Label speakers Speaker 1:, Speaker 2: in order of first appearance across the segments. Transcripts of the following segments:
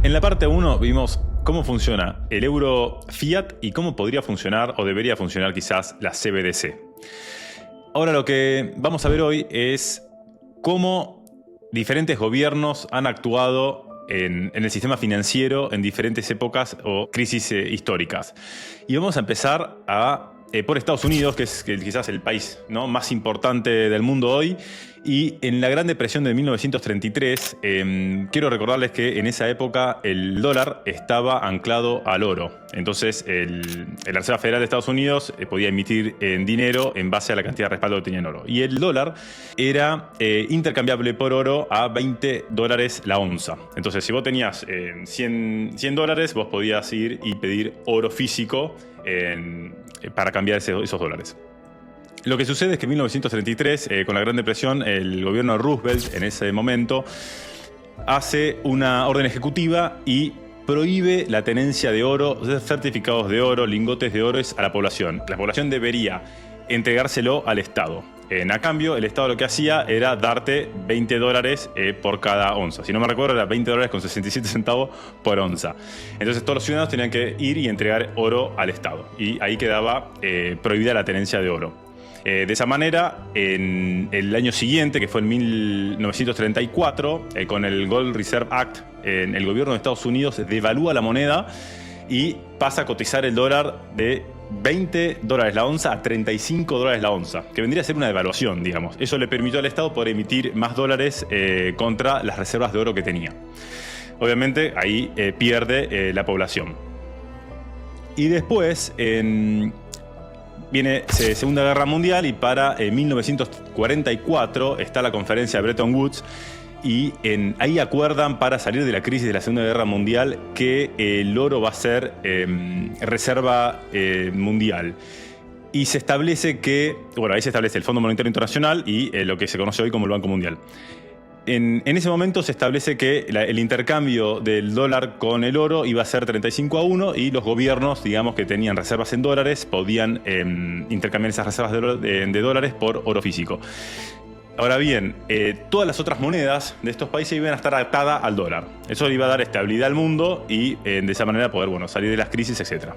Speaker 1: En la parte 1 vimos cómo funciona el euro fiat y cómo podría funcionar o debería funcionar quizás la CBDC. Ahora lo que vamos a ver hoy es cómo diferentes gobiernos han actuado en el sistema financiero en diferentes épocas o crisis históricas. Y vamos a empezar por Estados Unidos, que es quizás el país, ¿no?, más importante del mundo hoy. Y en la Gran Depresión de 1933, quiero recordarles que en esa época el dólar estaba anclado al oro. Entonces la Reserva Federal de Estados Unidos podía emitir dinero en base a la cantidad de respaldo que tenía en oro. Y el dólar era intercambiable por oro a $20 la onza. Entonces, si vos tenías $100, vos podías ir y pedir oro físico para cambiar esos dólares. Lo que sucede es que en 1933, con la Gran Depresión, el gobierno de Roosevelt en ese momento hace una orden ejecutiva y prohíbe la tenencia de oro, certificados de oro, lingotes de oro a la población. La población debería entregárselo al Estado. A cambio, el Estado lo que hacía era darte $20 por cada onza. Si no me recuerdo, era $20.67 por onza. Entonces todos los ciudadanos tenían que ir y entregar oro al Estado. Y ahí quedaba prohibida la tenencia de oro. De esa manera, en el año siguiente, que fue en 1934, con el Gold Reserve Act, el gobierno de Estados Unidos devalúa la moneda y pasa a cotizar el dólar de $20 la onza a $35 la onza, que vendría a ser una devaluación, digamos. Eso le permitió al Estado poder emitir más dólares contra las reservas de oro que tenía. Obviamente, ahí pierde la población. Y después, viene Segunda Guerra Mundial y para 1944 está la conferencia de Bretton Woods y ahí acuerdan para salir de la crisis de la Segunda Guerra Mundial que el oro va a ser reserva mundial. Y se establece ahí se establece el Fondo Monetario Internacional y lo que se conoce hoy como el Banco Mundial. En ese momento se establece que el intercambio del dólar con el oro iba a ser 35-1 y los gobiernos, digamos, que tenían reservas en dólares podían intercambiar esas reservas de dólares por oro físico. Ahora bien, todas las otras monedas de estos países iban a estar atadas al dólar. Eso le iba a dar estabilidad al mundo y de esa manera poder salir de las crisis, etc.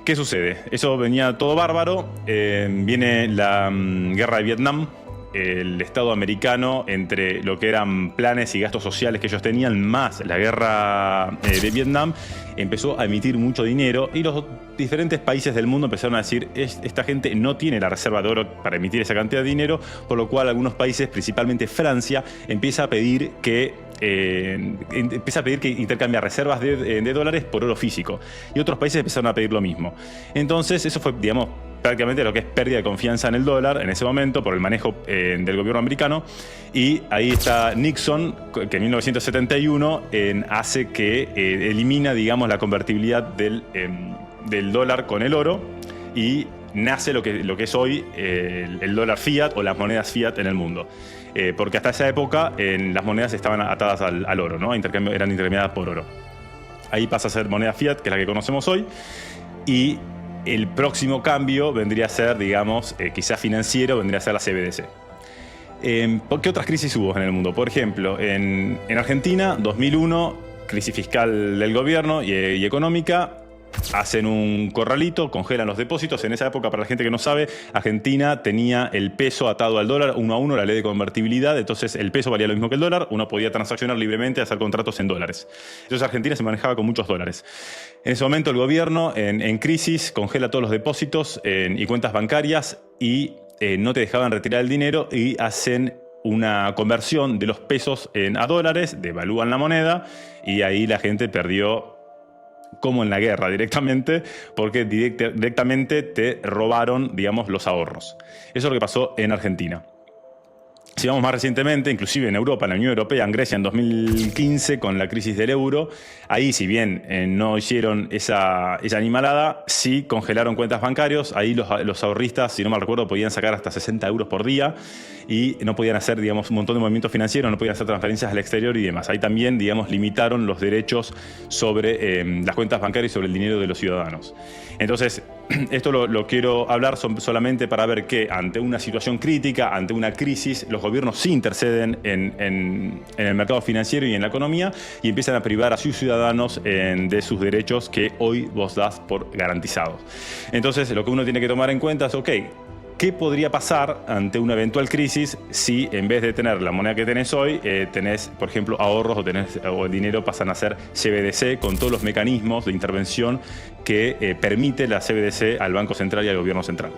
Speaker 1: ¿Qué sucede? Eso venía todo bárbaro. Viene la guerra de Vietnam. El Estado americano, entre lo que eran planes y gastos sociales que ellos tenían, más la guerra de Vietnam, empezó a emitir mucho dinero y los diferentes países del mundo empezaron a decir: esta gente no tiene la reserva de oro para emitir esa cantidad de dinero, por lo cual algunos países, principalmente Francia, empieza a pedir que intercambie reservas de dólares por oro físico. Y otros países empezaron a pedir lo mismo. Entonces eso fue, digamos, prácticamente lo que es pérdida de confianza en el dólar en ese momento por el manejo del gobierno americano. Y ahí está Nixon, que en 1971 hace que elimina, digamos, la convertibilidad del dólar con el oro y nace lo que es hoy el dólar fiat o las monedas fiat en el mundo. Porque hasta esa época las monedas estaban atadas al oro, ¿no? Eran intercambiadas por oro. Ahí pasa a ser moneda fiat, que es la que conocemos hoy, y el próximo cambio vendría a ser, digamos, quizás financiero, vendría a ser la CBDC. ¿Qué otras crisis hubo en el mundo? Por ejemplo, en Argentina, 2001, crisis fiscal del gobierno y económica. Hacen un corralito, congelan los depósitos. En esa época, para la gente que no sabe, Argentina tenía el peso atado al dólar 1 a 1, la ley de convertibilidad. Entonces el peso valía lo mismo que el dólar, uno podía transaccionar libremente, hacer contratos en dólares. Entonces Argentina se manejaba con muchos dólares. En ese momento el gobierno, en crisis, congela todos los depósitos y cuentas bancarias y no te dejaban retirar el dinero y hacen una conversión de los pesos a dólares, devalúan la moneda y ahí la gente perdió, como en la guerra directamente, porque directamente te robaron, digamos, los ahorros. Eso es lo que pasó en Argentina. Si vamos más recientemente, inclusive en Europa, en la Unión Europea, en Grecia en 2015, con la crisis del euro, ahí si bien no hicieron esa animalada, sí congelaron cuentas bancarias. Ahí los ahorristas, si no mal recuerdo, podían sacar hasta 60 euros por día y no podían hacer, digamos, un montón de movimientos financieros, no podían hacer transferencias al exterior y demás. Ahí también, digamos, limitaron los derechos sobre las cuentas bancarias y sobre el dinero de los ciudadanos. Entonces, esto lo quiero hablar solamente para ver que ante una situación crítica, ante una crisis, los gobiernos sí interceden en el mercado financiero y en la economía y empiezan a privar a sus ciudadanos de sus derechos que hoy vos das por garantizados. Entonces, lo que uno tiene que tomar en cuenta es, ok, ¿qué podría pasar ante una eventual crisis si en vez de tener la moneda que tenés hoy, tenés, por ejemplo, ahorros o el dinero pasan a ser CBDC con todos los mecanismos de intervención que permite la CBDC al Banco Central y al Gobierno Central?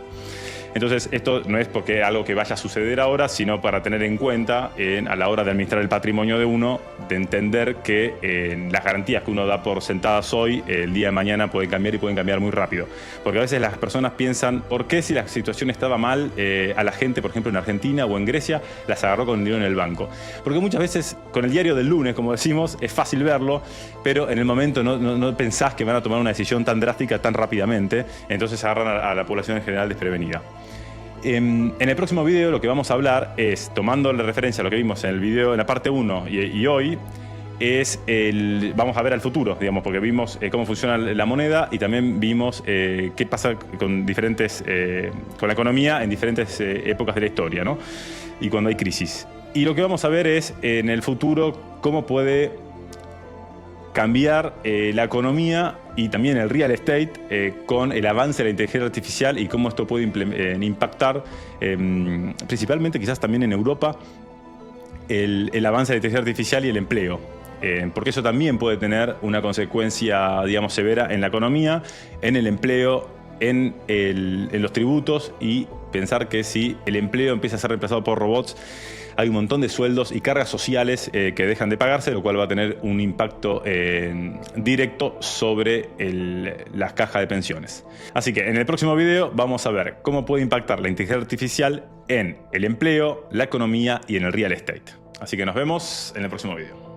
Speaker 1: Entonces, esto no es porque algo que vaya a suceder ahora, sino para tener en cuenta a la hora de administrar el patrimonio de uno, de entender que las garantías que uno da por sentadas hoy, el día de mañana pueden cambiar y pueden cambiar muy rápido. Porque a veces las personas piensan, ¿por qué si la situación estaba mal a la gente, por ejemplo, en Argentina o en Grecia, las agarró con el dinero en el banco? Porque muchas veces con el diario del lunes, como decimos, es fácil verlo, pero en el momento no pensás que van a tomar una decisión tan drástica tan rápidamente, entonces agarran a la población en general desprevenida. En el próximo video lo que vamos a hablar es, tomando la referencia a lo que vimos en el video, en la parte 1 y hoy, vamos a ver al futuro, digamos, porque vimos cómo funciona la moneda y también vimos qué pasa con la economía en diferentes épocas de la historia, ¿no? Y cuando hay crisis. Y lo que vamos a ver es en el futuro cómo puede cambiar la economía y también el real estate con el avance de la inteligencia artificial y cómo esto puede impactar principalmente quizás también en Europa el avance de la inteligencia artificial y el empleo. Porque eso también puede tener una consecuencia, digamos, severa en la economía, en el empleo, en los tributos, y pensar que si el empleo empieza a ser reemplazado por robots, hay un montón de sueldos y cargas sociales que dejan de pagarse, lo cual va a tener un impacto directo sobre las cajas de pensiones. Así que en el próximo video vamos a ver cómo puede impactar la inteligencia artificial en el empleo, la economía y en el real estate. Así que nos vemos en el próximo video.